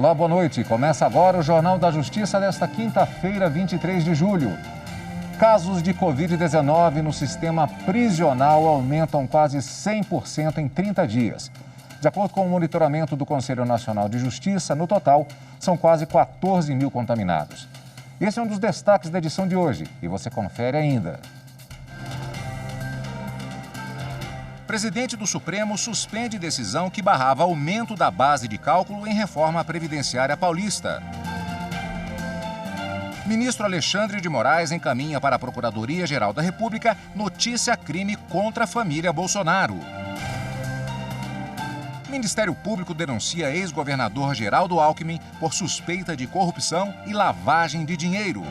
Olá, boa noite. Começa agora o Jornal da Justiça desta quinta-feira, 23 de julho. Casos de Covid-19 no sistema prisional aumentam quase 100% em 30 dias. De acordo com o monitoramento do Conselho Nacional de Justiça, no total, são quase 14 mil contaminados. Esse é um dos destaques da edição de hoje e você confere ainda. Presidente do Supremo suspende decisão que barrava aumento da base de cálculo em reforma previdenciária paulista. Ministro Alexandre de Moraes encaminha para a Procuradoria-Geral da República notícia crime contra a família Bolsonaro. Ministério Público denuncia ex-governador Geraldo Alckmin por suspeita de corrupção e lavagem de dinheiro.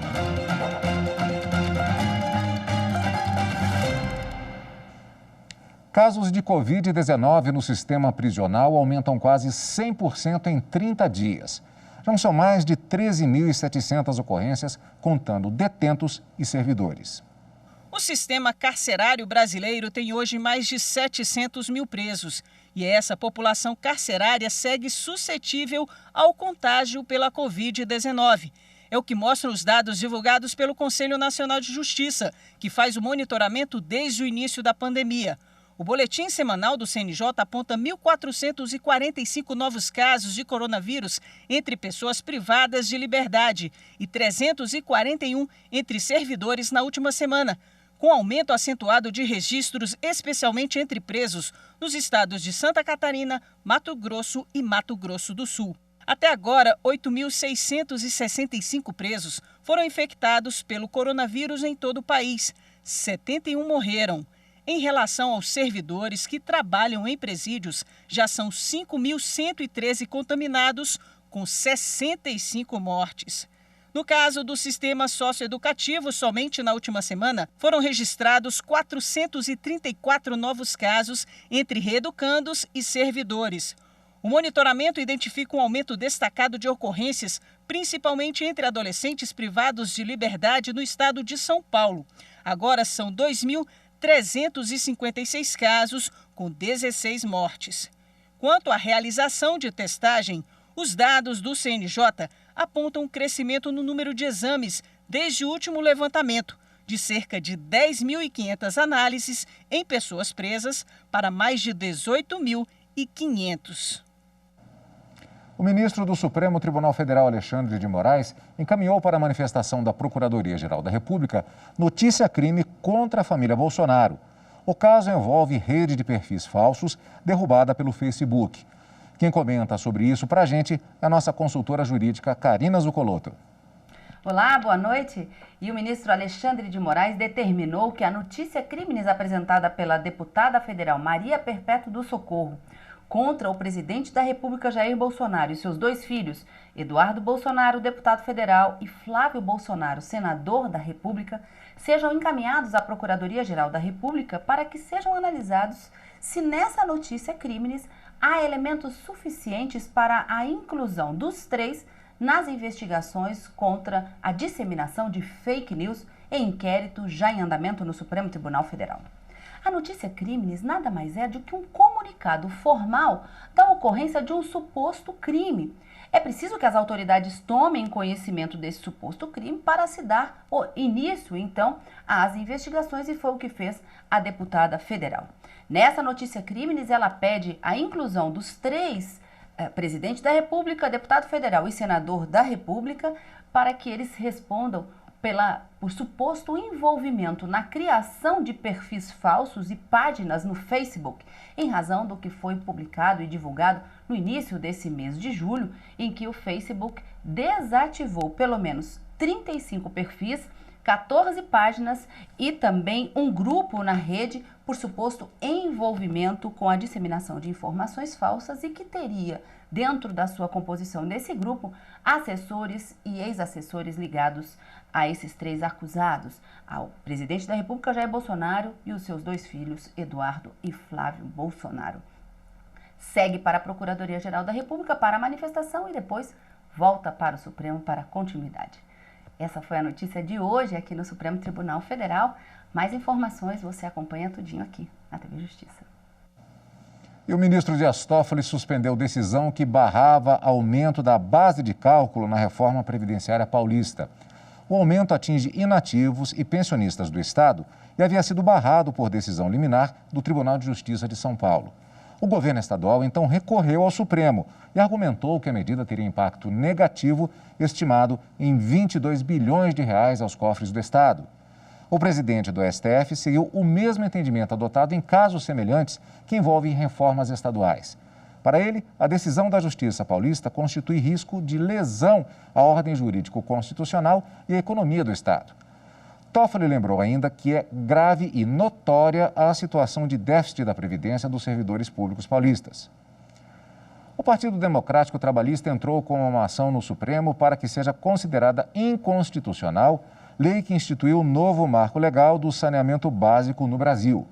Casos de Covid-19 no sistema prisional aumentam quase 100% em 30 dias. Já são mais de 13.700 ocorrências, contando detentos e servidores. O sistema carcerário brasileiro tem hoje mais de 700 mil presos. E essa população carcerária segue suscetível ao contágio pela Covid-19. É o que mostram os dados divulgados pelo Conselho Nacional de Justiça, que faz o monitoramento desde o início da pandemia. O boletim semanal do CNJ aponta 1.445 novos casos de coronavírus entre pessoas privadas de liberdade e 341 entre servidores na última semana, com aumento acentuado de registros, especialmente entre presos, nos estados de Santa Catarina, Mato Grosso e Mato Grosso do Sul. Até agora, 8.665 presos foram infectados pelo coronavírus em todo o país. 71 morreram. Em relação aos servidores que trabalham em presídios, já são 5.113 contaminados, com 65 mortes. No caso do sistema socioeducativo, somente na última semana foram registrados 434 novos casos entre reeducandos e servidores. O monitoramento identifica um aumento destacado de ocorrências, principalmente entre adolescentes privados de liberdade no estado de São Paulo. Agora são 2.356 casos, com 16 mortes. Quanto à realização de testagem, os dados do CNJ apontam um crescimento no número de exames desde o último levantamento, de cerca de 10.500 análises em pessoas presas para mais de 18.500. O ministro do Supremo Tribunal Federal, Alexandre de Moraes, encaminhou para a manifestação da Procuradoria-Geral da República notícia crime contra a família Bolsonaro. O caso envolve rede de perfis falsos derrubada pelo Facebook. Quem comenta sobre isso para a gente é a nossa consultora jurídica Karina Zucolotto. Olá, boa noite. E o ministro Alexandre de Moraes determinou que a notícia crimes apresentada pela deputada federal Maria Perpétua do Socorro contra o presidente da República Jair Bolsonaro e seus dois filhos, Eduardo Bolsonaro, deputado federal, e Flávio Bolsonaro, senador da República, sejam encaminhados à Procuradoria-Geral da República para que sejam analisados se nessa notícia crimes há elementos suficientes para a inclusão dos três nas investigações contra a disseminação de fake news em inquérito já em andamento no Supremo Tribunal Federal. A notícia crimes nada mais é do que um comunicado formal da ocorrência de um suposto crime. É preciso que as autoridades tomem conhecimento desse suposto crime para se dar o início, então, às investigações, e foi o que fez a deputada federal. Nessa notícia crimes, ela pede a inclusão dos três presidente da República, deputado federal e senador da República, para que eles respondam por suposto envolvimento na criação de perfis falsos e páginas no Facebook, em razão do que foi publicado e divulgado no início desse mês de julho, em que o Facebook desativou pelo menos 35 perfis, 14 páginas e também um grupo na rede por suposto envolvimento com a disseminação de informações falsas e que teria dentro da sua composição desse grupo assessores e ex-assessores ligados a esses três acusados, ao presidente da República Jair Bolsonaro e os seus dois filhos, Eduardo e Flávio Bolsonaro. Segue para a Procuradoria-Geral da República para a manifestação e depois volta para o Supremo para a continuidade. Essa foi a notícia de hoje aqui no Supremo Tribunal Federal. Mais informações você acompanha tudinho aqui na TV Justiça. E o ministro Dias Toffoli suspendeu decisão que barrava aumento da base de cálculo na reforma previdenciária paulista. O aumento atinge inativos e pensionistas do Estado e havia sido barrado por decisão liminar do Tribunal de Justiça de São Paulo. O governo estadual então recorreu ao Supremo e argumentou que a medida teria impacto negativo estimado em 22 bilhões de reais aos cofres do Estado. O presidente do STF seguiu o mesmo entendimento adotado em casos semelhantes que envolvem reformas estaduais. Para ele, a decisão da Justiça paulista constitui risco de lesão à ordem jurídico-constitucional e à economia do Estado. Toffoli lembrou ainda que é grave e notória a situação de déficit da Previdência dos servidores públicos paulistas. O Partido Democrático Trabalhista entrou com uma ação no Supremo para que seja considerada inconstitucional lei que instituiu o novo marco legal do saneamento básico no Brasil.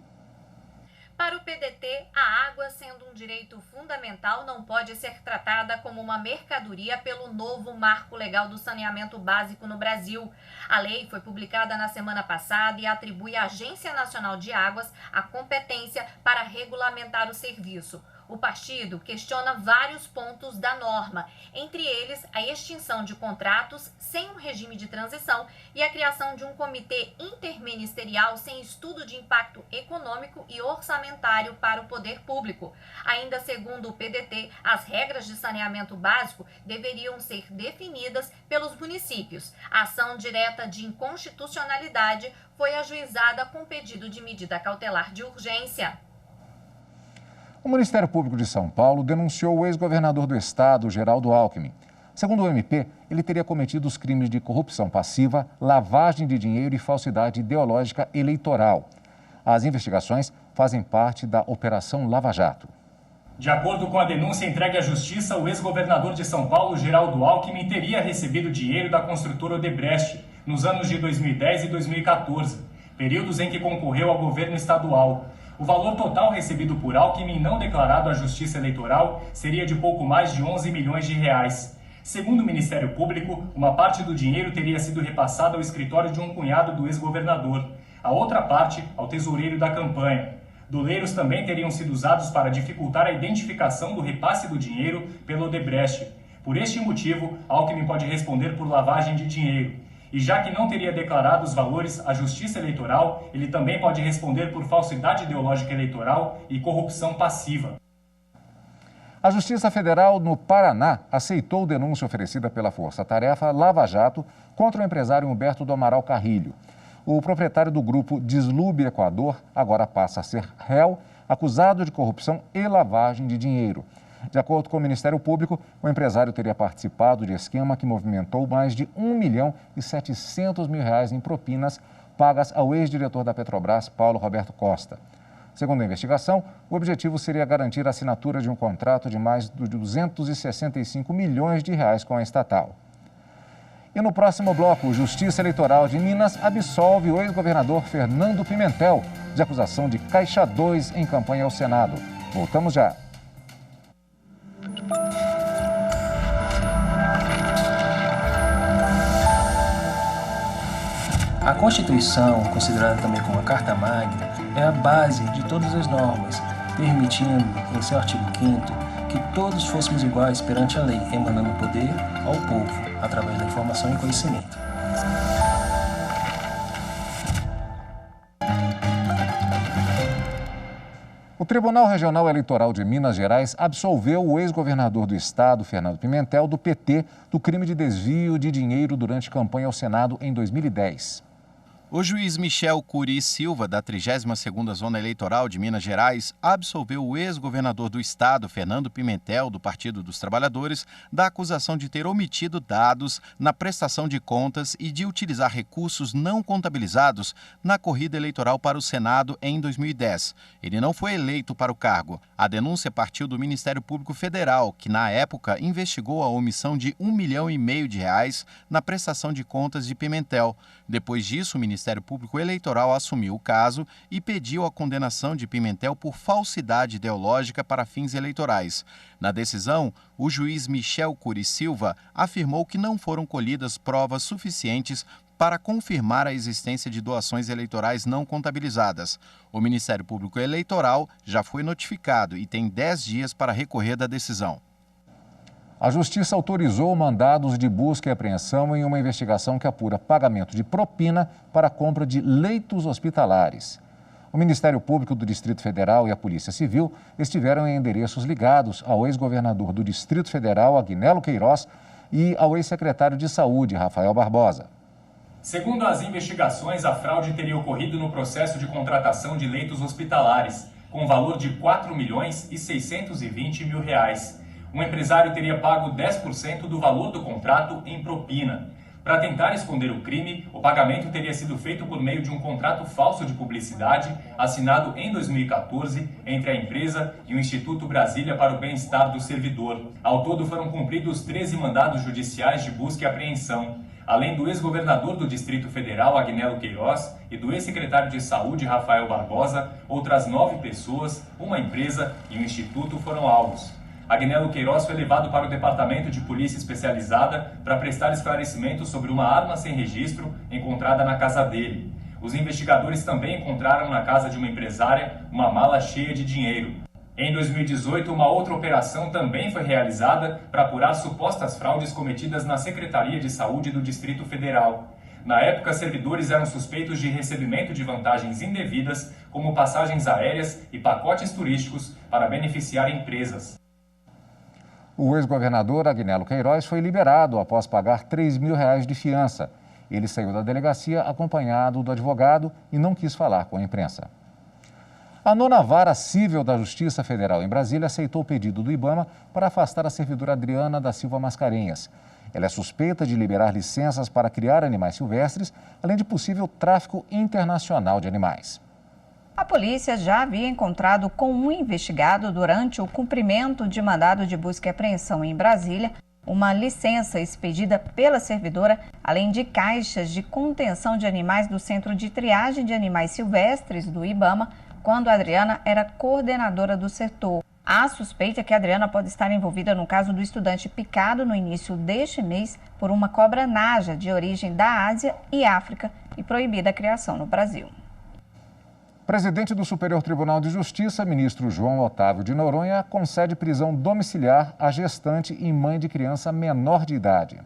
Para o PDT, a água, sendo um direito fundamental, não pode ser tratada como uma mercadoria pelo novo marco legal do saneamento básico no Brasil. A lei foi publicada na semana passada e atribui à Agência Nacional de Águas a competência para regulamentar o serviço. O partido questiona vários pontos da norma, entre eles a extinção de contratos sem um regime de transição e a criação de um comitê interministerial sem estudo de impacto econômico e orçamentário para o poder público. Ainda segundo o PDT, as regras de saneamento básico deveriam ser definidas pelos municípios. A ação direta de inconstitucionalidade foi ajuizada com pedido de medida cautelar de urgência. O Ministério Público de São Paulo denunciou o ex-governador do Estado, Geraldo Alckmin. Segundo o MP, ele teria cometido os crimes de corrupção passiva, lavagem de dinheiro e falsidade ideológica eleitoral. As investigações fazem parte da Operação Lava Jato. De acordo com a denúncia entregue à Justiça, o ex-governador de São Paulo, Geraldo Alckmin, teria recebido dinheiro da construtora Odebrecht nos anos de 2010 e 2014, períodos em que concorreu ao governo estadual. O valor total recebido por Alckmin não declarado à Justiça Eleitoral seria de pouco mais de 11 milhões de reais. Segundo o Ministério Público, uma parte do dinheiro teria sido repassada ao escritório de um cunhado do ex-governador, a outra parte ao tesoureiro da campanha. Doleiros também teriam sido usados para dificultar a identificação do repasse do dinheiro pelo Odebrecht. Por este motivo, Alckmin pode responder por lavagem de dinheiro. E já que não teria declarado os valores à Justiça Eleitoral, ele também pode responder por falsidade ideológica eleitoral e corrupção passiva. A Justiça Federal no Paraná aceitou denúncia oferecida pela Força-Tarefa Lava Jato contra o empresário Humberto do Amaral Carrilho. O proprietário do grupo Deslube Equador agora passa a ser réu, acusado de corrupção e lavagem de dinheiro. De acordo com o Ministério Público, o empresário teria participado de esquema que movimentou mais de R$ 1.700.000 em propinas pagas ao ex-diretor da Petrobras, Paulo Roberto Costa. Segundo a investigação, o objetivo seria garantir a assinatura de um contrato de mais de 265 milhões de reais com a estatal. E no próximo bloco, Justiça Eleitoral de Minas absolve o ex-governador Fernando Pimentel de acusação de Caixa 2 em campanha ao Senado. Voltamos já. A Constituição, considerada também como a Carta Magna, é a base de todas as normas, permitindo, em seu artigo 5º, que todos fôssemos iguais perante a lei, emanando poder ao povo, através da informação e conhecimento. O Tribunal Regional Eleitoral de Minas Gerais absolveu o ex-governador do estado, Fernando Pimentel, do PT, do crime de desvio de dinheiro durante campanha ao Senado em 2010. O juiz Michel Curi Silva, da 32ª Zona Eleitoral de Minas Gerais, absolveu o ex-governador do estado, Fernando Pimentel, do Partido dos Trabalhadores, da acusação de ter omitido dados na prestação de contas e de utilizar recursos não contabilizados na corrida eleitoral para o Senado em 2010. Ele não foi eleito para o cargo. A denúncia partiu do Ministério Público Federal, que na época investigou a omissão de R$ 1,5 milhão na prestação de contas de Pimentel. Depois disso, o Ministério Público Eleitoral assumiu o caso e pediu a condenação de Pimentel por falsidade ideológica para fins eleitorais. Na decisão, o juiz Michel Curi Silva afirmou que não foram colhidas provas suficientes para confirmar a existência de doações eleitorais não contabilizadas. O Ministério Público Eleitoral já foi notificado e tem 10 dias para recorrer da decisão. A Justiça autorizou mandados de busca e apreensão em uma investigação que apura pagamento de propina para a compra de leitos hospitalares. O Ministério Público do Distrito Federal e a Polícia Civil estiveram em endereços ligados ao ex-governador do Distrito Federal, Agnello Queiroz, e ao ex-secretário de Saúde, Rafael Barbosa. Segundo as investigações, a fraude teria ocorrido no processo de contratação de leitos hospitalares, com valor de R$ 4.620.000. O empresário teria pago 10% do valor do contrato em propina. Para tentar esconder o crime, o pagamento teria sido feito por meio de um contrato falso de publicidade assinado em 2014 entre a empresa e o Instituto Brasília para o Bem-Estar do Servidor. Ao todo foram cumpridos 13 mandados judiciais de busca e apreensão. Além do ex-governador do Distrito Federal, Agnello Queiroz, e do ex-secretário de Saúde, Rafael Barbosa, outras 9 pessoas, uma empresa e um instituto foram alvos. Agnello Queiroz foi levado para o Departamento de Polícia Especializada para prestar esclarecimentos sobre uma arma sem registro encontrada na casa dele. Os investigadores também encontraram na casa de uma empresária uma mala cheia de dinheiro. Em 2018, uma outra operação também foi realizada para apurar supostas fraudes cometidas na Secretaria de Saúde do Distrito Federal. Na época, servidores eram suspeitos de recebimento de vantagens indevidas, como passagens aéreas e pacotes turísticos para beneficiar empresas. O ex-governador Agnello Queiroz foi liberado após pagar R$ 3.000 de fiança. Ele saiu da delegacia acompanhado do advogado e não quis falar com a imprensa. A 9ª Vara Cível da Justiça Federal em Brasília aceitou o pedido do IBAMA para afastar a servidora Adriana da Silva Mascarenhas. Ela é suspeita de liberar licenças para criar animais silvestres, além de possível tráfico internacional de animais. A polícia já havia encontrado com um investigado durante o cumprimento de mandado de busca e apreensão em Brasília uma licença expedida pela servidora, além de caixas de contenção de animais do Centro de Triagem de Animais Silvestres do IBAMA, quando a Adriana era coordenadora do setor. Há suspeita que a Adriana pode estar envolvida no caso do estudante picado no início deste mês por uma cobra naja de origem da Ásia e África e proibida a criação no Brasil. Presidente do Superior Tribunal de Justiça, ministro João Otávio de Noronha, concede prisão domiciliar à gestante e mãe de criança menor de idade.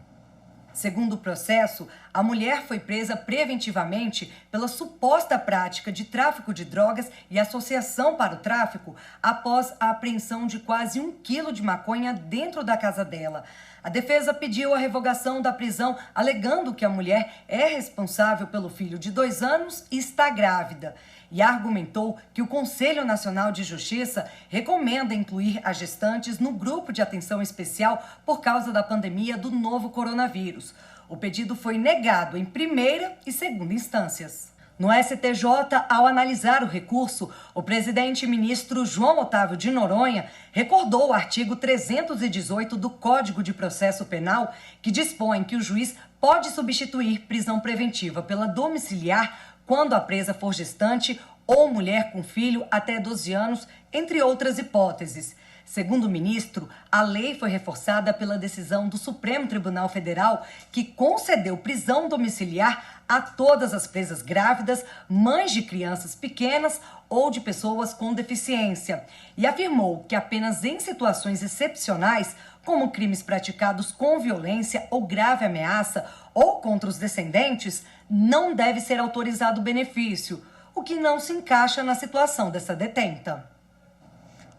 Segundo o processo, a mulher foi presa preventivamente pela suposta prática de tráfico de drogas e associação para o tráfico após a apreensão de quase 1 quilo de maconha dentro da casa dela. A defesa pediu a revogação da prisão, alegando que a mulher é responsável pelo filho de 2 anos e está grávida. E argumentou que o Conselho Nacional de Justiça recomenda incluir as gestantes no grupo de atenção especial por causa da pandemia do novo coronavírus. O pedido foi negado em primeira e segunda instâncias. No STJ, ao analisar o recurso, o presidente e ministro João Otávio de Noronha recordou o artigo 318 do Código de Processo Penal, que dispõe que o juiz pode substituir prisão preventiva pela domiciliar quando a presa for gestante ou mulher com filho até 12 anos, entre outras hipóteses. Segundo o ministro, a lei foi reforçada pela decisão do Supremo Tribunal Federal, que concedeu prisão domiciliar a todas as presas grávidas, mães de crianças pequenas ou de pessoas com deficiência, e afirmou que apenas em situações excepcionais, como crimes praticados com violência ou grave ameaça ou contra os descendentes, não deve ser autorizado o benefício, o que não se encaixa na situação dessa detenta.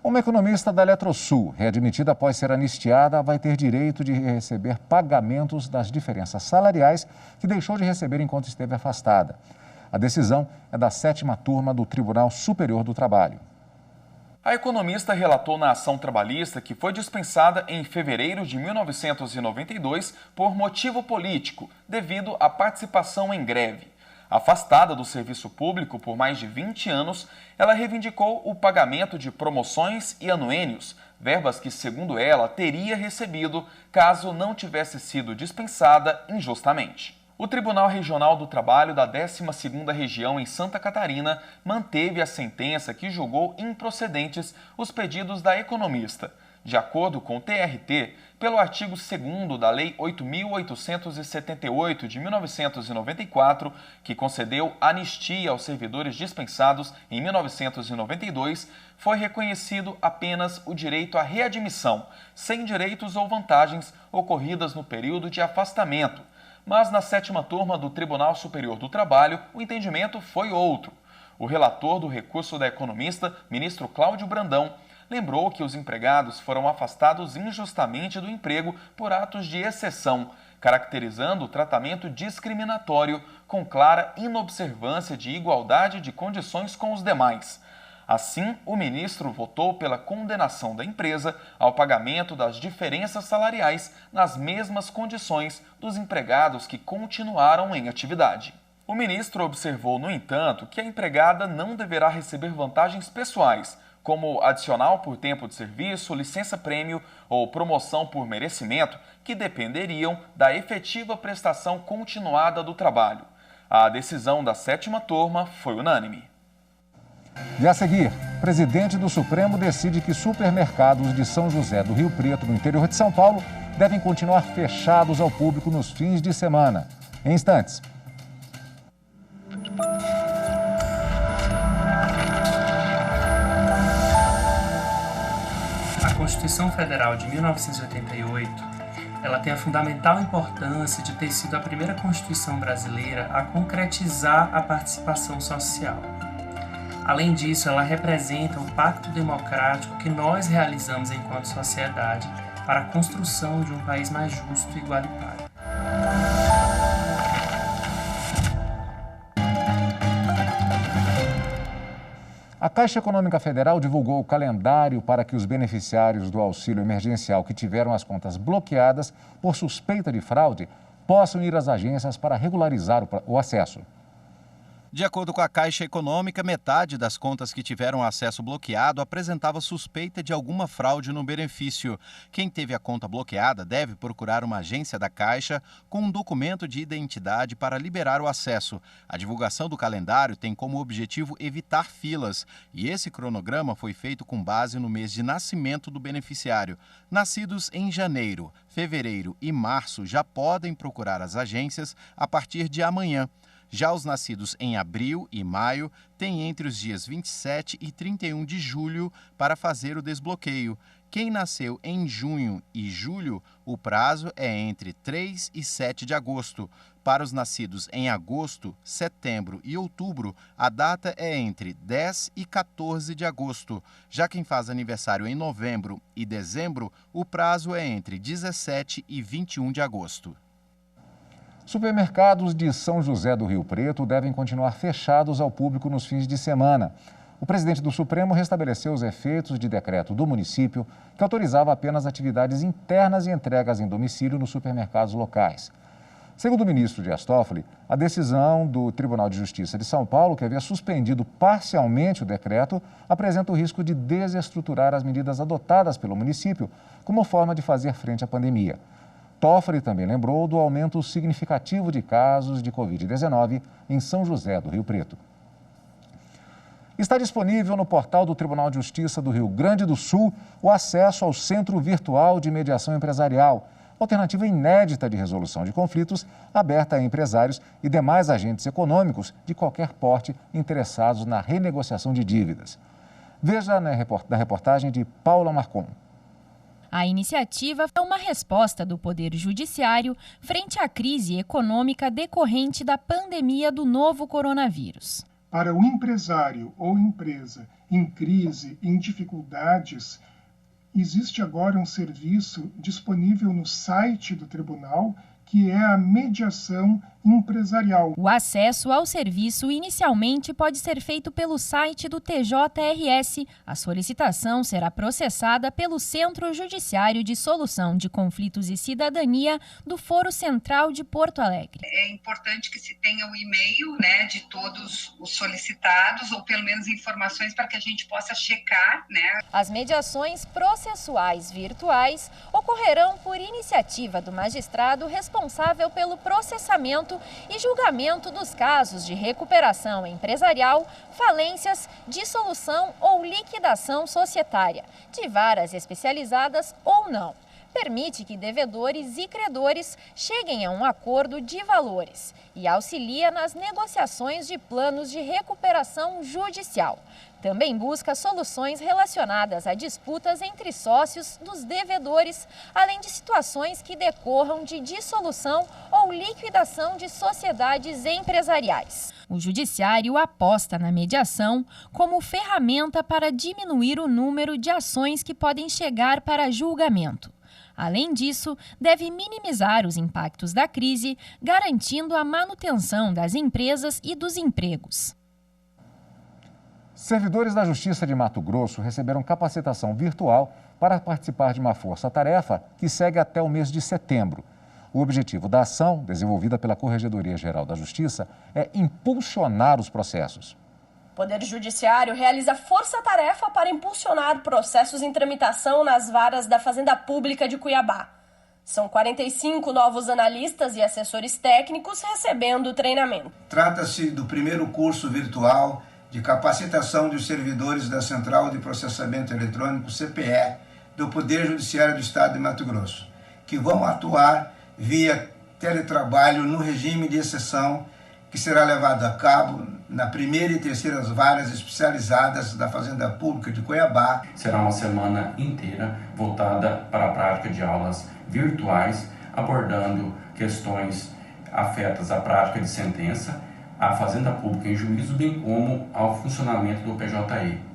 Uma economista da Eletrosul, readmitida após ser anistiada, vai ter direito de receber pagamentos das diferenças salariais que deixou de receber enquanto esteve afastada. A decisão é da 7ª turma do Tribunal Superior do Trabalho. A economista relatou na ação trabalhista que foi dispensada em fevereiro de 1992 por motivo político, devido à participação em greve. Afastada do serviço público por mais de 20 anos, ela reivindicou o pagamento de promoções e anuênios, verbas que, segundo ela, teria recebido caso não tivesse sido dispensada injustamente. O Tribunal Regional do Trabalho da 12ª Região em Santa Catarina manteve a sentença que julgou improcedentes os pedidos da economista. De acordo com o TRT, pelo artigo 2º da Lei 8.878 de 1994, que concedeu anistia aos servidores dispensados em 1992, foi reconhecido apenas o direito à readmissão, sem direitos ou vantagens ocorridas no período de afastamento. Mas na 7ª turma do Tribunal Superior do Trabalho, o entendimento foi outro. O relator do recurso da economista, ministro Cláudio Brandão, lembrou que os empregados foram afastados injustamente do emprego por atos de exceção, caracterizando o tratamento discriminatório com clara inobservância de igualdade de condições com os demais. Assim, o ministro votou pela condenação da empresa ao pagamento das diferenças salariais nas mesmas condições dos empregados que continuaram em atividade. O ministro observou, no entanto, que a empregada não deverá receber vantagens pessoais, como adicional por tempo de serviço, licença-prêmio ou promoção por merecimento, que dependeriam da efetiva prestação continuada do trabalho. A decisão da 7ª turma foi unânime. E a seguir, o presidente do Supremo decide que supermercados de São José do Rio Preto, no interior de São Paulo, devem continuar fechados ao público nos fins de semana. Em instantes. A Constituição Federal de 1988, ela tem a fundamental importância de ter sido a primeira Constituição brasileira a concretizar a participação social. Além disso, ela representa o pacto democrático que nós realizamos enquanto sociedade para a construção de um país mais justo e igualitário. A Caixa Econômica Federal divulgou o calendário para que os beneficiários do auxílio emergencial que tiveram as contas bloqueadas por suspeita de fraude possam ir às agências para regularizar o acesso. De acordo com a Caixa Econômica, metade das contas que tiveram acesso bloqueado apresentava suspeita de alguma fraude no benefício. Quem teve a conta bloqueada deve procurar uma agência da Caixa com um documento de identidade para liberar o acesso. A divulgação do calendário tem como objetivo evitar filas, e esse cronograma foi feito com base no mês de nascimento do beneficiário. Nascidos em janeiro, fevereiro e março já podem procurar as agências a partir de amanhã. Já os nascidos em abril e maio têm entre os dias 27 e 31 de julho para fazer o desbloqueio. Quem nasceu em junho e julho, o prazo é entre 3 e 7 de agosto. Para os nascidos em agosto, setembro e outubro, a data é entre 10 e 14 de agosto. Já quem faz aniversário em novembro e dezembro, o prazo é entre 17 e 21 de agosto. Supermercados de São José do Rio Preto devem continuar fechados ao público nos fins de semana. O presidente do Supremo restabeleceu os efeitos de decreto do município que autorizava apenas atividades internas e entregas em domicílio nos supermercados locais. Segundo o ministro Dias Toffoli, a decisão do Tribunal de Justiça de São Paulo, que havia suspendido parcialmente o decreto, apresenta o risco de desestruturar as medidas adotadas pelo município como forma de fazer frente à pandemia. Toffoli também lembrou do aumento significativo de casos de Covid-19 em São José do Rio Preto. Está disponível no portal do Tribunal de Justiça do Rio Grande do Sul o acesso ao Centro Virtual de Mediação Empresarial, alternativa inédita de resolução de conflitos aberta a empresários e demais agentes econômicos de qualquer porte interessados na renegociação de dívidas. Veja na reportagem de Paula Marcon. A iniciativa é uma resposta do Poder Judiciário frente à crise econômica decorrente da pandemia do novo coronavírus. Para o empresário ou empresa em crise, em dificuldades, existe agora um serviço disponível no site do tribunal, que é a mediação empresarial. O acesso ao serviço inicialmente pode ser feito pelo site do TJRS. A solicitação será processada pelo Centro Judiciário de Solução de Conflitos e Cidadania do Foro Central de Porto Alegre. É importante que se tenha o e-mail, de todos os solicitados, ou pelo menos informações para que a gente possa checar, As mediações processuais virtuais ocorrerão por iniciativa do magistrado responsável pelo processamento pagamento e julgamento dos casos de recuperação empresarial, falências, dissolução ou liquidação societária, de varas especializadas ou não. Permite que devedores e credores cheguem a um acordo de valores e auxilia nas negociações de planos de recuperação judicial. Também busca soluções relacionadas a disputas entre sócios dos devedores, além de situações que decorram de dissolução ou liquidação de sociedades empresariais. O Judiciário aposta na mediação como ferramenta para diminuir o número de ações que podem chegar para julgamento. Além disso, deve minimizar os impactos da crise, garantindo a manutenção das empresas e dos empregos. Servidores da Justiça de Mato Grosso receberam capacitação virtual para participar de uma força-tarefa que segue até o mês de setembro. O objetivo da ação, desenvolvida pela Corregedoria-Geral da Justiça, é impulsionar os processos. O Poder Judiciário realiza força-tarefa para impulsionar processos em tramitação nas varas da Fazenda Pública de Cuiabá. São 45 novos analistas e assessores técnicos recebendo o treinamento. Trata-se do primeiro curso virtual de capacitação dos servidores da Central de Processamento Eletrônico, CPE, do Poder Judiciário do Estado de Mato Grosso, que vão atuar via teletrabalho no regime de exceção que será levado a cabo na primeira e terceira varas especializadas da Fazenda Pública de Cuiabá. Será uma semana inteira voltada para a prática de aulas virtuais, abordando questões afetas à prática de sentença, à Fazenda Pública em juízo, bem como ao funcionamento do PJE.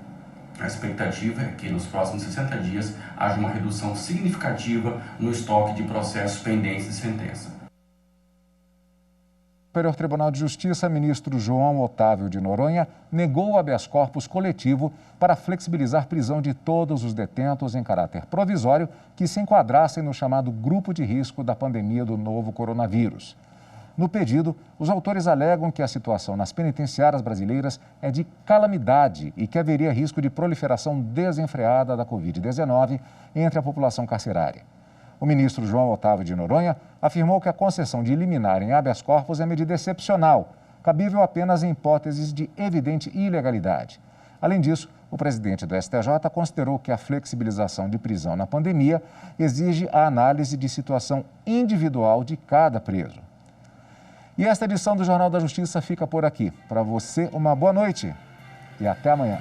A expectativa é que nos próximos 60 dias haja uma redução significativa no estoque de processos pendentes de sentença. O Superior Tribunal de Justiça, ministro João Otávio de Noronha, negou o habeas corpus coletivo para flexibilizar prisão de todos os detentos em caráter provisório que se enquadrassem no chamado grupo de risco da pandemia do novo coronavírus. No pedido, os autores alegam que a situação nas penitenciárias brasileiras é de calamidade e que haveria risco de proliferação desenfreada da Covid-19 entre a população carcerária. O ministro João Otávio de Noronha afirmou que a concessão de liminar em habeas corpus é medida excepcional, cabível apenas em hipóteses de evidente ilegalidade. Além disso, o presidente do STJ considerou que a flexibilização de prisão na pandemia exige a análise de situação individual de cada preso. E esta edição do Jornal da Justiça fica por aqui. Para você, uma boa noite e até amanhã.